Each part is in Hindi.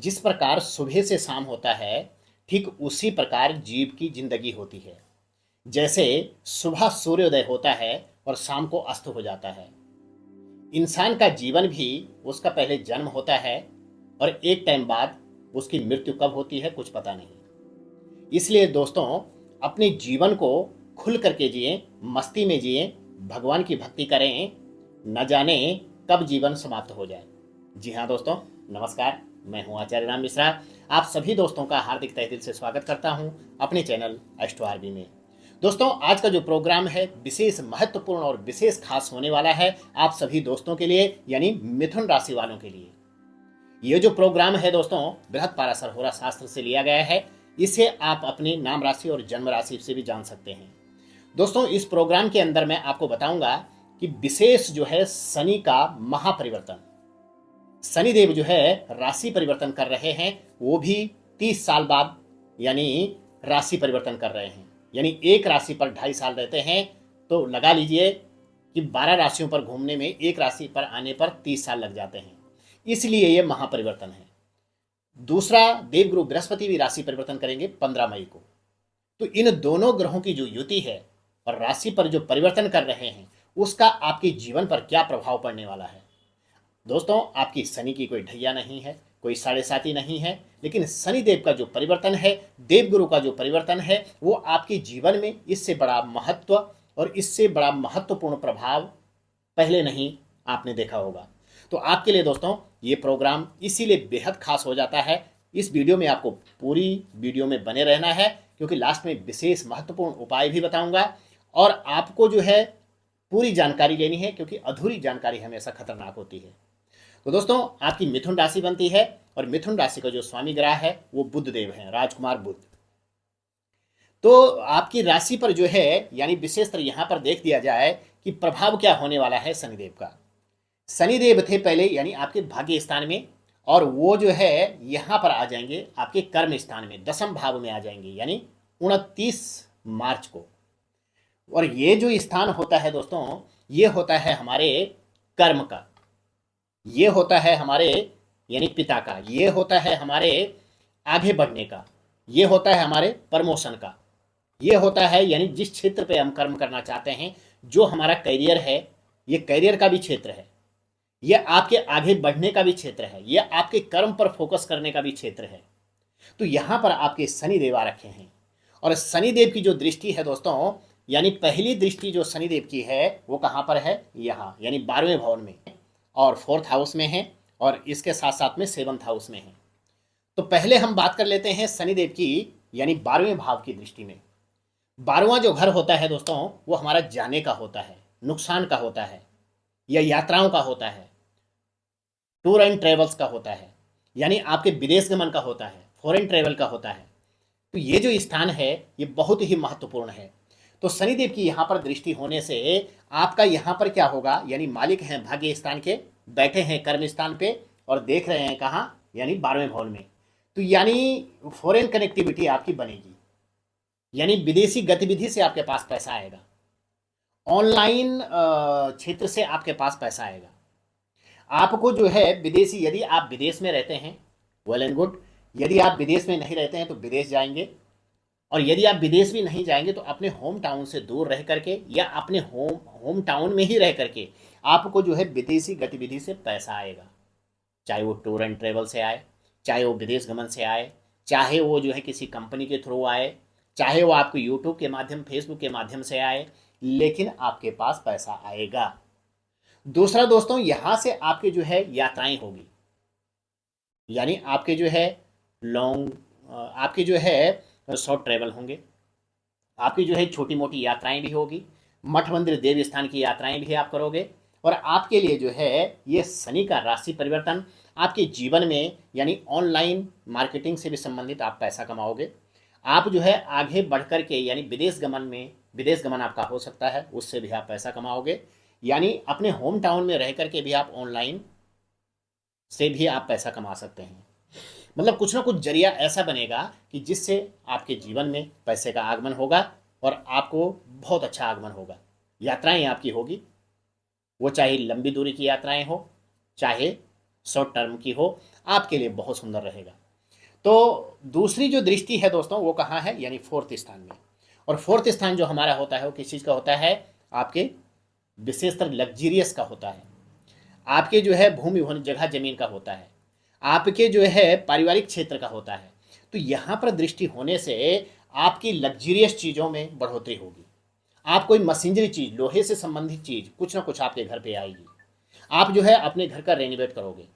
जिस प्रकार सुबह से शाम होता है, ठीक उसी प्रकार जीव की जिंदगी होती है। जैसे सुबह सूर्योदय होता है और शाम को अस्त हो जाता है। इंसान का जीवन भी उसका पहले जन्म होता है और एक टाइम बाद उसकी मृत्यु कब होती है कुछ पता नहीं। इसलिए दोस्तों, अपने जीवन को खुल करके जिए, मस्ती में जिए, भगवान की भक्ति करें, न जाने कब जीवन समाप्त हो जाए। जी हाँ दोस्तों, नमस्कार। मैं हूं आचार्य राम मिश्रा। आप सभी दोस्तों का हार्दिक तहे दिल से स्वागत करता हूं अपने चैनल एस्ट्रो आरबी में। दोस्तों, आज का जो प्रोग्राम है विशेष महत्वपूर्ण और विशेष खास होने वाला है आप सभी दोस्तों के लिए, यानी मिथुन राशि वालों के लिए। ये जो प्रोग्राम है दोस्तों, बृहद पाराशर होरा शास्त्र से लिया गया है। इसे आप अपनी नाम राशि और जन्म राशि से भी जान सकते हैं। दोस्तों, इस प्रोग्राम के अंदर मैं आपको बताऊंगा कि विशेष जो है शनि का महापरिवर्तन, शनिदेव जो है राशि परिवर्तन कर रहे हैं, वो भी 30 साल बाद, यानी राशि परिवर्तन कर रहे हैं। यानी एक राशि पर 2.5 साल रहते हैं, तो लगा लीजिए कि 12 राशियों पर घूमने में एक राशि पर आने पर 30 साल लग जाते हैं। इसलिए ये महापरिवर्तन है। दूसरा, देवगुरु बृहस्पति भी राशि परिवर्तन करेंगे 15 मई को। तो इन दोनों ग्रहों की जो युति है और राशि पर जो परिवर्तन कर रहे हैं, उसका आपके जीवन पर क्या प्रभाव पड़ने वाला है। दोस्तों, आपकी शनि की कोई ढैया नहीं है, कोई साढ़े साती नहीं है, लेकिन शनिदेव का जो परिवर्तन है, देवगुरु का जो परिवर्तन है, वो आपके जीवन में इससे बड़ा महत्व और इससे बड़ा महत्वपूर्ण प्रभाव पहले नहीं आपने देखा होगा। तो आपके लिए दोस्तों ये प्रोग्राम इसीलिए बेहद खास हो जाता है। इस वीडियो में आपको पूरी वीडियो में बने रहना है, क्योंकि लास्ट में विशेष महत्वपूर्ण उपाय भी बताऊंगा और आपको जो है पूरी जानकारी लेनी है, क्योंकि अधूरी जानकारी हमेशा खतरनाक होती है। तो दोस्तों, आपकी मिथुन राशि बनती है और मिथुन राशि का जो स्वामी ग्रह है वो बुध देव हैं, राजकुमार बुध। तो आपकी राशि पर जो है, यानी विशेषतर यहां पर देख दिया जाए कि प्रभाव क्या होने वाला है शनिदेव का। शनिदेव थे पहले यानी आपके भाग्य स्थान में, और वो जो है यहां पर आ जाएंगे आपके कर्म स्थान में, 10वें भाव में आ जाएंगे, यानी 29 मार्च को। और ये जो स्थान होता है दोस्तों, ये होता है हमारे कर्म का, ये होता है हमारे यानी पिता का, ये होता है हमारे आगे बढ़ने का, ये होता है हमारे प्रमोशन का, ये होता है यानी जिस क्षेत्र पे हम कर्म करना चाहते हैं, जो हमारा करियर है, ये करियर का भी क्षेत्र है, ये आपके आगे बढ़ने का भी क्षेत्र है, ये आपके कर्म पर फोकस करने का भी क्षेत्र है। तो यहाँ पर आपके शनिदेव आ रखे हैं। और शनिदेव की जो दृष्टि है दोस्तों, यानी पहली दृष्टि जो शनिदेव की है वो कहाँ पर है, यहाँ यानी 12वें भवन में और 4th हाउस में है, और इसके साथ साथ में 7th हाउस में है। तो पहले हम बात कर लेते हैं शनिदेव की, यानी 12वें भाव की दृष्टि में। 12वां जो घर होता है दोस्तों, वो हमारा जाने का होता है, नुकसान का होता है, या यात्राओं का होता है, टूर एंड ट्रेवल्स का होता है, यानी आपके विदेश गमन का होता है, फॉरेन ट्रेवल का होता है। तो ये जो स्थान है ये बहुत ही महत्वपूर्ण है। तो शनिदेव की यहाँ पर दृष्टि होने से आपका यहाँ पर क्या होगा, यानी मालिक हैं भाग्य स्थान के, बैठे हैं कर्म स्थान पे और देख रहे हैं कहाँ, यानी 12वें भवन में। तो यानी फॉरेन कनेक्टिविटी आपकी बनेगी, यानी विदेशी गतिविधि से आपके पास पैसा आएगा, ऑनलाइन क्षेत्र से आपके पास पैसा आएगा। आपको जो है विदेशी, यदि आप विदेश में रहते हैं वेल एंड गुड, यदि आप विदेश में नहीं रहते हैं तो विदेश जाएंगे, और यदि आप विदेश भी नहीं जाएंगे तो अपने होम टाउन से दूर रह करके या अपने होम टाउन में ही रह करके आपको जो है विदेशी गतिविधि से पैसा आएगा, चाहे वो टूर एंड ट्रेवल से आए, चाहे वो विदेश गमन से आए, चाहे वो जो है किसी कंपनी के थ्रू आए, चाहे वो आपको यूट्यूब के माध्यम, फेसबुक के माध्यम से आए, लेकिन आपके पास पैसा आएगा। दूसरा दोस्तों, यहाँ से आपके जो है यात्राएं होगी, यानी आपके जो है लॉन्ग, आपके जो है शॉर्ट ट्रैवल होंगे, आपकी जो है छोटी मोटी यात्राएं भी होगी, मठ मंदिर देव स्थान की यात्राएं भी आप करोगे। और आपके लिए जो है ये शनि का राशि परिवर्तन आपके जीवन में, यानी ऑनलाइन मार्केटिंग से भी संबंधित आप पैसा कमाओगे। आप जो है आगे बढ़ कर के, यानी विदेश गमन में, विदेश गमन आपका हो सकता है, उससे भी आप पैसा कमाओगे। यानी अपने होम टाउन में रह करके भी आप ऑनलाइन से भी आप पैसा कमा सकते हैं। मतलब कुछ ना कुछ जरिया ऐसा बनेगा कि जिससे आपके जीवन में पैसे का आगमन होगा और आपको बहुत अच्छा आगमन होगा। यात्राएं आपकी होगी, वो चाहे लंबी दूरी की यात्राएं हो, चाहे शॉर्ट टर्म की हो, आपके लिए बहुत सुंदर रहेगा। तो दूसरी जो दृष्टि है दोस्तों वो कहाँ है, यानी फोर्थ स्थान में। और फोर्थ स्थान जो हमारा होता है वो किस चीज़ का होता है, आपके विशेषतर लग्जीरियस का होता है, आपके जो है भूमि भवन जगह जमीन का होता है, आपके जो है पारिवारिक क्षेत्र का होता है। तो यहाँ पर दृष्टि होने से आपकी लग्जीरियस चीज़ों में बढ़ोतरी होगी। आप कोई मशीनरी चीज़, लोहे से संबंधित चीज़ कुछ ना कुछ आपके घर पे आएगी। आप जो है अपने घर का रेनोवेट करोगे,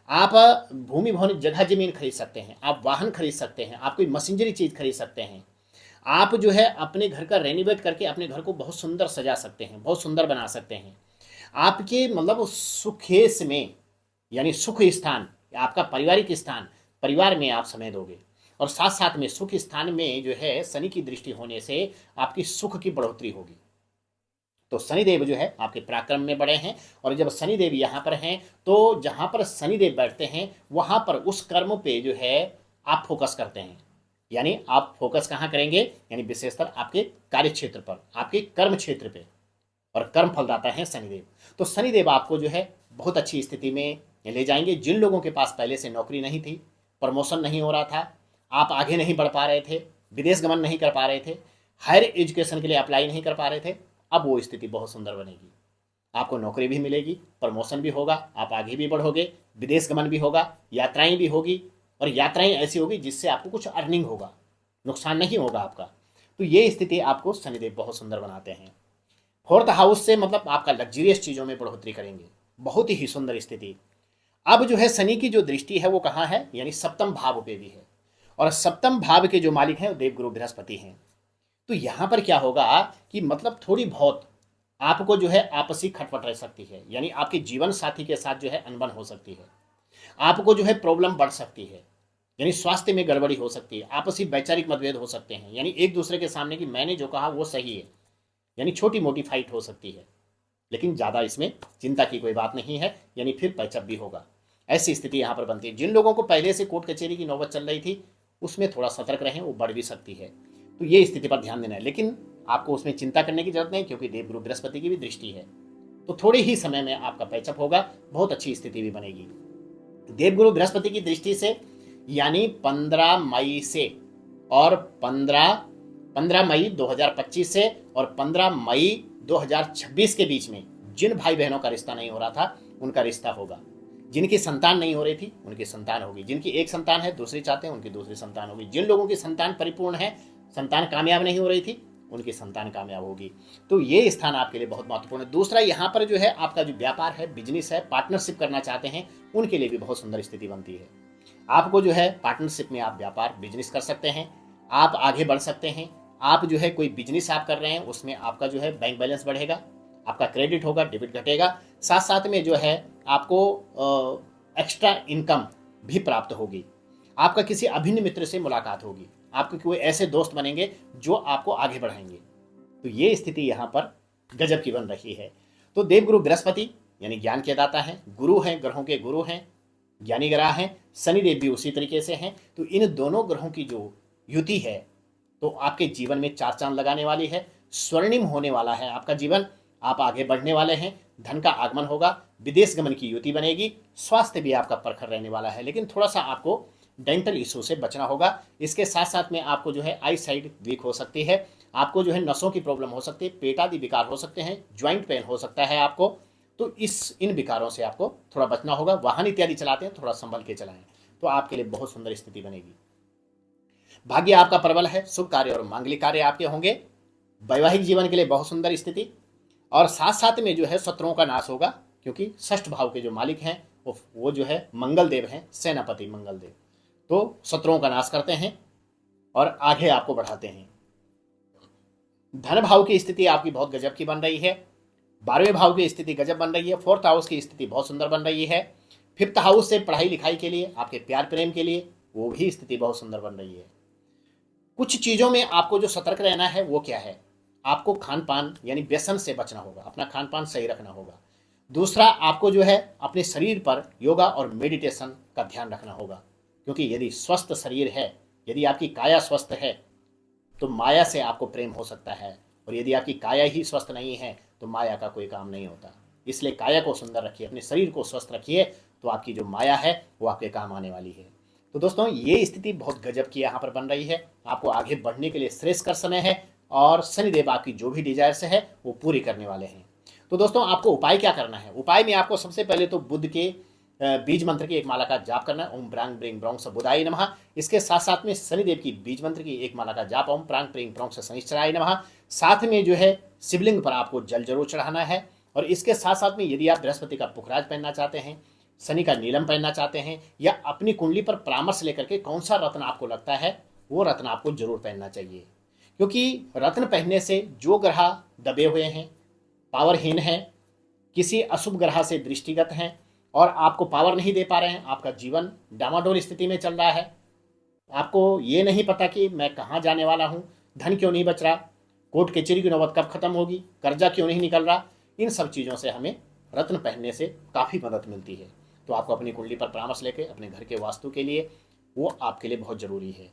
आप भूमि भवन जगह जमीन खरीद सकते हैं, आप वाहन खरीद सकते हैं, आप कोई मशीनरी चीज़ खरीद सकते हैं, आप जो है अपने घर का रेनोवेट करके अपने घर को बहुत सुंदर सजा सकते हैं, बहुत सुंदर बना सकते हैं। आपके मतलब सुखेश में, यानी सुख स्थान, आपका पारिवारिक स्थान, परिवार में आप समय दोगे। और साथ साथ में सुख स्थान में जो है शनि की दृष्टि होने से आपकी सुख की बढ़ोतरी होगी। तो शनिदेव जो है आपके पराक्रम में बड़े हैं, और जब शनिदेव यहाँ पर हैं तो जहाँ पर शनिदेव बैठते हैं वहाँ पर उस कर्म पे जो है आप फोकस करते हैं। यानी आप फोकस कहाँ करेंगे, यानी विशेषतर आपके कार्य क्षेत्र पर, आपके कर्म क्षेत्र पे, और कर्म फलदाता है शनिदेव। तो शनिदेव आपको जो है बहुत अच्छी स्थिति में ले जाएंगे। जिन लोगों के पास पहले से नौकरी नहीं थी, प्रमोशन नहीं हो रहा था, आप आगे नहीं बढ़ पा रहे थे, विदेश गमन नहीं कर पा रहे थे, हायर एजुकेशन के लिए अप्लाई नहीं कर पा रहे थे, अब वो स्थिति बहुत सुंदर बनेगी। आपको नौकरी भी मिलेगी, प्रमोशन भी होगा, आप आगे भी बढ़ोगे, विदेश गमन भी होगा, यात्राएं भी होगी, और यात्राएं ऐसी होगी जिससे आपको कुछ अर्निंग होगा, नुकसान नहीं होगा आपका। तो ये स्थिति आपको शनिदेव बहुत सुंदर बनाते हैं। फोर्थ हाउस से मतलब आपका लग्जरियस चीज़ों में बढ़ोतरी करेंगे, बहुत ही सुंदर स्थिति। अब जो है शनि की जो दृष्टि है वो कहाँ है, यानी सप्तम भाव पे भी है, और सप्तम भाव के जो मालिक हैं वो देवगुरु बृहस्पति हैं। तो यहाँ पर क्या होगा कि मतलब थोड़ी बहुत आपको जो है आपसी खटपट रह सकती है, यानी आपके जीवन साथी के साथ जो है अनबन हो सकती है, आपको जो है प्रॉब्लम बढ़ सकती है, यानी स्वास्थ्य में गड़बड़ी हो सकती है, आपसी वैचारिक मतभेद हो सकते हैं, यानी एक दूसरे के सामने कि मैंने जो कहा वो सही है, यानी छोटी मोटी फाइट हो सकती है, लेकिन ज़्यादा इसमें चिंता की कोई बात नहीं है, यानी फिर पैचअप भी होगा। ऐसी स्थिति यहाँ पर बनती है। जिन लोगों को पहले से कोर्ट कचहरी की नौबत चल रही थी उसमें थोड़ा सतर्क रहें, वो बढ़ भी सकती है। तो ये स्थिति पर ध्यान देना है, लेकिन आपको उसमें चिंता करने की जरूरत नहीं, क्योंकि देवगुरु बृहस्पति की भी दृष्टि है। तो थोड़े ही समय में आपका पैचअप होगा, बहुत अच्छी स्थिति भी बनेगी। देवगुरु बृहस्पति की दृष्टि से यानी 15 मई से और 15 मई 2025 से और 15 मई 2026 के बीच में जिन भाई बहनों का रिश्ता नहीं हो रहा था उनका रिश्ता होगा, जिनकी संतान नहीं हो रही थी उनकी संतान होगी, जिनकी एक संतान है दूसरी चाहते हैं उनकी दूसरी संतान होगी, जिन लोगों की संतान परिपूर्ण है, संतान कामयाब नहीं हो रही थी, उनकी संतान कामयाब होगी। तो ये स्थान आपके लिए बहुत महत्वपूर्ण है। दूसरा, यहाँ पर जो है आपका जो व्यापार है, बिजनेस है, पार्टनरशिप करना चाहते हैं उनके लिए भी बहुत सुंदर स्थिति बनती है। आपको जो है पार्टनरशिप में आप व्यापार बिजनेस कर सकते हैं, आप आगे बढ़ सकते हैं। आप जो है कोई बिजनेस आप कर रहे हैं उसमें आपका जो है बैंक बैलेंस बढ़ेगा, आपका क्रेडिट होगा, डेबिट घटेगा, साथ साथ में जो है आपको एक्स्ट्रा इनकम भी प्राप्त होगी, आपका किसी अभिन्न मित्र से मुलाकात होगी, आपके कोई ऐसे दोस्त बनेंगे जो आपको आगे बढ़ाएंगे। तो ये स्थिति यहाँ पर गजब की बन रही है। तो देवगुरु बृहस्पति यानी ज्ञान के दाता हैं, गुरु हैं, ग्रहों के गुरु हैं, ज्ञानी ग्रह हैं, शनिदेव भी उसी तरीके से हैं। तो इन दोनों ग्रहों की जो युति है तो आपके जीवन में चार चांद लगाने वाली है, स्वर्णिम होने वाला है आपका जीवन, आप आगे बढ़ने वाले हैं, धन का आगमन होगा, विदेश गमन की युति बनेगी, स्वास्थ्य भी आपका प्रखर रहने वाला है, लेकिन थोड़ा सा आपको डेंटल इशू से बचना होगा। इसके साथ साथ में आपको जो है आई साइड वीक हो सकती है, आपको जो है नसों की प्रॉब्लम हो सकती है, पेट आदि विकार हो सकते हैं, ज्वाइंट पेन हो सकता है आपको। तो इन विकारों से आपको थोड़ा बचना होगा। वाहन इत्यादि चलाते हैं थोड़ा संभल के चलाएं, तो आपके लिए बहुत सुंदर स्थिति बनेगी। भाग्य आपका प्रबल है, शुभ कार्य और मांगलिक कार्य आपके होंगे, वैवाहिक जीवन के लिए बहुत सुंदर स्थिति। और साथ साथ में जो है शत्रुओं का नाश होगा, क्योंकि षष्ठ भाव के जो मालिक हैं वो जो है मंगल देव हैं, सेनापति मंगल देव, तो शत्रुओं का नाश करते हैं और आगे आपको बढ़ाते हैं। धन भाव की स्थिति आपकी बहुत गजब की बन रही है, 12वें भाव की स्थिति गजब बन रही है, फोर्थ हाउस की स्थिति बहुत सुंदर बन रही है, फिफ्थ हाउस से पढ़ाई लिखाई के लिए, आपके प्यार प्रेम के लिए वो भी स्थिति बहुत सुंदर बन रही है। कुछ चीज़ों में आपको जो सतर्क रहना है वो क्या है, आपको खान पान यानी व्यसन से बचना होगा, अपना खान पान सही रखना होगा। दूसरा, आपको जो है अपने शरीर पर योगा और मेडिटेशन का ध्यान रखना होगा, क्योंकि यदि स्वस्थ शरीर है, यदि आपकी काया स्वस्थ है तो माया से आपको प्रेम हो सकता है, और यदि आपकी काया ही स्वस्थ नहीं है तो माया का कोई काम नहीं होता। इसलिए काया को सुंदर रखिए, अपने शरीर को स्वस्थ रखिए तो आपकी जो माया है वो आपके काम आने वाली है। तो दोस्तों ये स्थिति बहुत गजब की यहाँ पर बन रही है। आपको आगे बढ़ने के लिए श्रेष्ठकर समय है और शनिदेव आपकी जो भी डिजायर्स है वो पूरी करने वाले हैं। तो दोस्तों आपको उपाय क्या करना है? उपाय में आपको सबसे पहले तो बुध के बीज मंत्र की एक माला का जाप करना है, ओम प्रांग प्रीं ब्रौं स बुधाय नमः। इसके साथ साथ में शनिदेव की बीज मंत्र की एक माला का जाप, ओम प्रांग प्रीं ब्रौं स शनिश्चराय नमः। साथ में जो है शिवलिंग पर आपको जल जरूर चढ़ाना है। और इसके साथ साथ में यदि आप बृहस्पति का पुखराज पहनना चाहते हैं, शनि का नीलम पहनना चाहते हैं, या अपनी कुंडली पर परामर्श लेकर के कौन सा रत्न आपको लगता है वो रत्न आपको जरूर पहनना चाहिए। क्योंकि रत्न पहनने से जो ग्रह दबे हुए हैं, पावरहीन हैं, किसी अशुभ ग्रह से दृष्टिगत हैं और आपको पावर नहीं दे पा रहे हैं, आपका जीवन डामाडोल स्थिति में चल रहा है, आपको ये नहीं पता कि मैं कहाँ जाने वाला हूँ, धन क्यों नहीं बच रहा, कोर्ट कचहरी की नौबत कब खत्म होगी, कर्जा क्यों नहीं निकल रहा, इन सब चीज़ों से हमें रत्न पहनने से काफ़ी मदद मिलती है। तो आपको अपनी कुंडली पर परामर्श लेके अपने घर के वास्तु के लिए वो आपके लिए बहुत ज़रूरी है।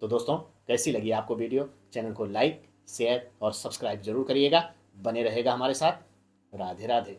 तो दोस्तों कैसी लगी आपको वीडियो? चैनल को लाइक, शेयर और सब्सक्राइब जरूर करिएगा। बने रहेगा हमारे साथ। राधे राधे।